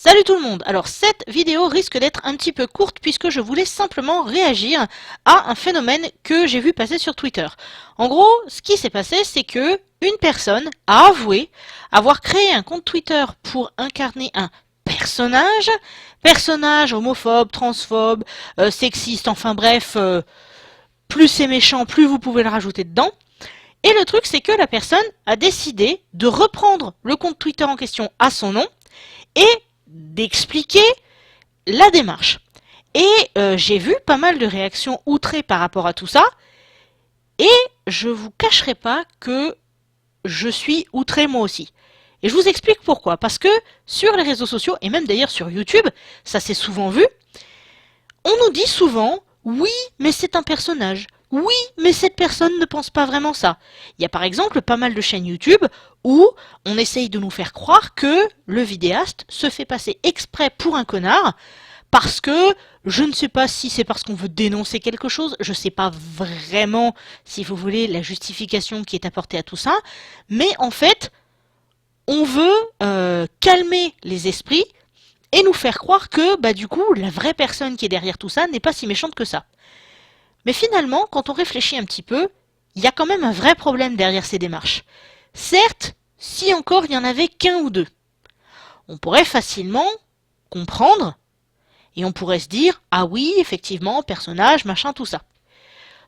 Salut tout le monde. Alors cette vidéo risque d'être un petit peu courte puisque je voulais simplement réagir à un phénomène que j'ai vu passer sur Twitter. En gros, ce qui s'est passé, c'est que une personne a avoué avoir créé un compte Twitter pour incarner un personnage homophobe, transphobe, sexiste, enfin bref, plus c'est méchant, plus vous pouvez le rajouter dedans. Et le truc, c'est que la personne a décidé de reprendre le compte Twitter en question à son nom et d'expliquer la démarche. Et j'ai vu pas mal de réactions outrées par rapport à tout ça, et je vous cacherai pas que je suis outré moi aussi. Et je vous explique pourquoi. Parce que sur les réseaux sociaux, et même d'ailleurs sur YouTube, ça s'est souvent vu, on nous dit souvent « Oui, mais c'est un personnage. Oui, mais cette personne ne pense pas vraiment ça. » Il y a par exemple pas mal de chaînes YouTube où on essaye de nous faire croire que le vidéaste se fait passer exprès pour un connard parce que je ne sais pas si c'est parce qu'on veut dénoncer quelque chose, je ne sais pas vraiment, si vous voulez, la justification qui est apportée à tout ça, mais en fait, on veut calmer les esprits et nous faire croire que, du coup, la vraie personne qui est derrière tout ça n'est pas si méchante que ça. Mais finalement, quand on réfléchit un petit peu, il y a quand même un vrai problème derrière ces démarches. Certes, si encore il y en avait qu'un ou deux, on pourrait facilement comprendre et on pourrait se dire « Ah oui, effectivement, personnage, machin, tout ça ».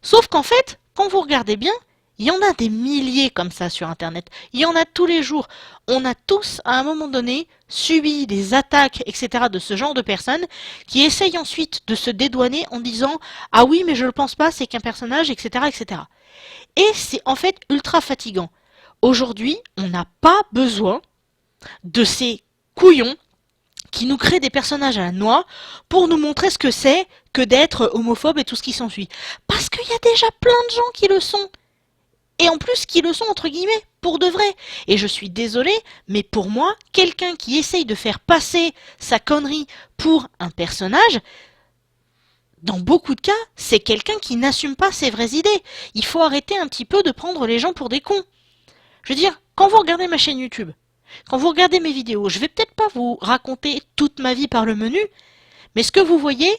Sauf qu'en fait, quand vous regardez bien, il y en a des milliers comme ça sur Internet. Il y en a tous les jours. On a tous, à un moment donné, subi des attaques, etc. de ce genre de personnes qui essayent ensuite de se dédouaner en disant « Ah oui, mais je le pense pas, c'est qu'un personnage, etc. etc. » Et c'est en fait ultra fatigant. Aujourd'hui, on n'a pas besoin de ces couillons qui nous créent des personnages à la noix pour nous montrer ce que c'est que d'être homophobe et tout ce qui s'ensuit. Parce qu'il y a déjà plein de gens qui le sont. Et en plus qui le sont entre guillemets, pour de vrai. Et je suis désolée, mais pour moi, quelqu'un qui essaye de faire passer sa connerie pour un personnage, dans beaucoup de cas, c'est quelqu'un qui n'assume pas ses vraies idées. Il faut arrêter un petit peu de prendre les gens pour des cons. Je veux dire, quand vous regardez ma chaîne YouTube, quand vous regardez mes vidéos, je vais peut-être pas vous raconter toute ma vie par le menu, mais ce que vous voyez,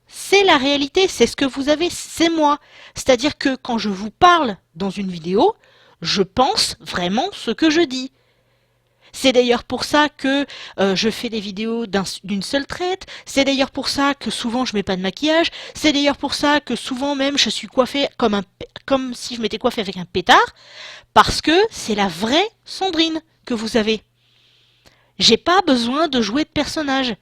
c'est la réalité, c'est ce que vous avez, c'est moi. C'est-à-dire que quand je vous parle dans une vidéo, je pense vraiment ce que je dis. C'est d'ailleurs pour ça que je fais des vidéos d'une seule traite. C'est d'ailleurs pour ça que souvent je mets pas de maquillage. C'est d'ailleurs pour ça que souvent même je suis coiffée comme si je m'étais coiffée avec un pétard. Parce que c'est la vraie Sandrine que vous avez. J'ai pas besoin de jouer de personnage.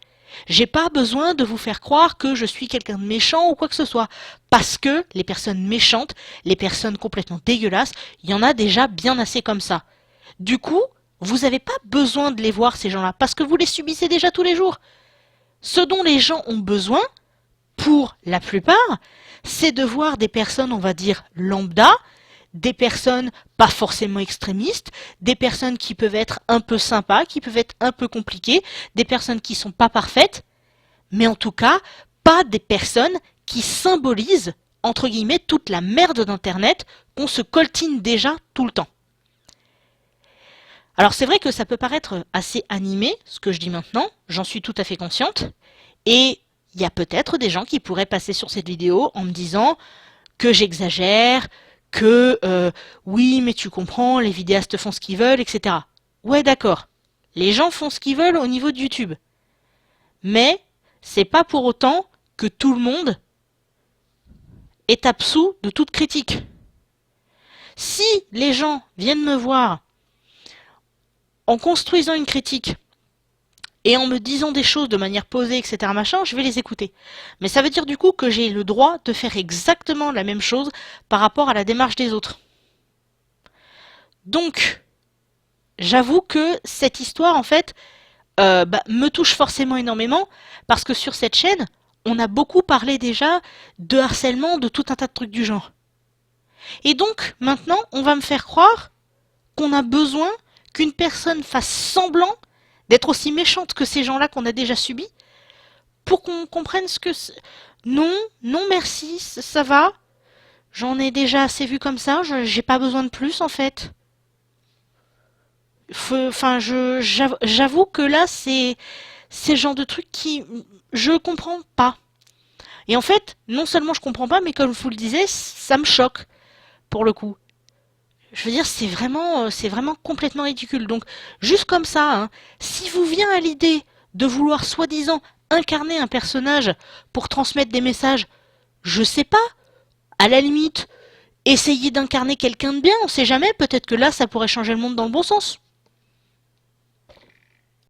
J'ai pas besoin de vous faire croire que je suis quelqu'un de méchant ou quoi que ce soit. Parce que les personnes méchantes, les personnes complètement dégueulasses, il y en a déjà bien assez comme ça. Du coup, vous n'avez pas besoin de les voir, ces gens-là, parce que vous les subissez déjà tous les jours. Ce dont les gens ont besoin, pour la plupart, c'est de voir des personnes, on va dire, lambda, des personnes pas forcément extrémistes, des personnes qui peuvent être un peu sympas, qui peuvent être un peu compliquées, des personnes qui sont pas parfaites, mais en tout cas, pas des personnes qui symbolisent, entre guillemets, toute la merde d'Internet qu'on se coltine déjà tout le temps. Alors c'est vrai que ça peut paraître assez animé, ce que je dis maintenant, j'en suis tout à fait consciente, et il y a peut-être des gens qui pourraient passer sur cette vidéo en me disant que j'exagère, que oui mais tu comprends, les vidéastes font ce qu'ils veulent, etc. Ouais d'accord, les gens font ce qu'ils veulent au niveau de YouTube. Mais c'est pas pour autant que tout le monde est absous de toute critique. Si les gens viennent me voir en construisant une critique et en me disant des choses de manière posée, etc., machin, je vais les écouter. Mais ça veut dire du coup que j'ai le droit de faire exactement la même chose par rapport à la démarche des autres. Donc, j'avoue que cette histoire, en fait, me touche forcément énormément, parce que sur cette chaîne, on a beaucoup parlé déjà de harcèlement, de tout un tas de trucs du genre. Et donc, maintenant, on va me faire croire qu'on a besoin qu'une personne fasse semblant d'être aussi méchante que ces gens-là qu'on a déjà subis, pour qu'on comprenne ce que c'est. Non, non merci, ça va. J'en ai déjà assez vu comme ça, j'ai pas besoin de plus en fait. Enfin, j'avoue que là, c'est le genre de truc qui je comprends pas. Et en fait, non seulement je comprends pas, mais comme je vous le disais, ça me choque pour le coup. Je veux dire, c'est vraiment complètement ridicule. Donc, juste comme ça, hein, si vous vient à l'idée de vouloir soi-disant incarner un personnage pour transmettre des messages, je sais pas, à la limite, essayez d'incarner quelqu'un de bien, on sait jamais, peut-être que là, ça pourrait changer le monde dans le bon sens.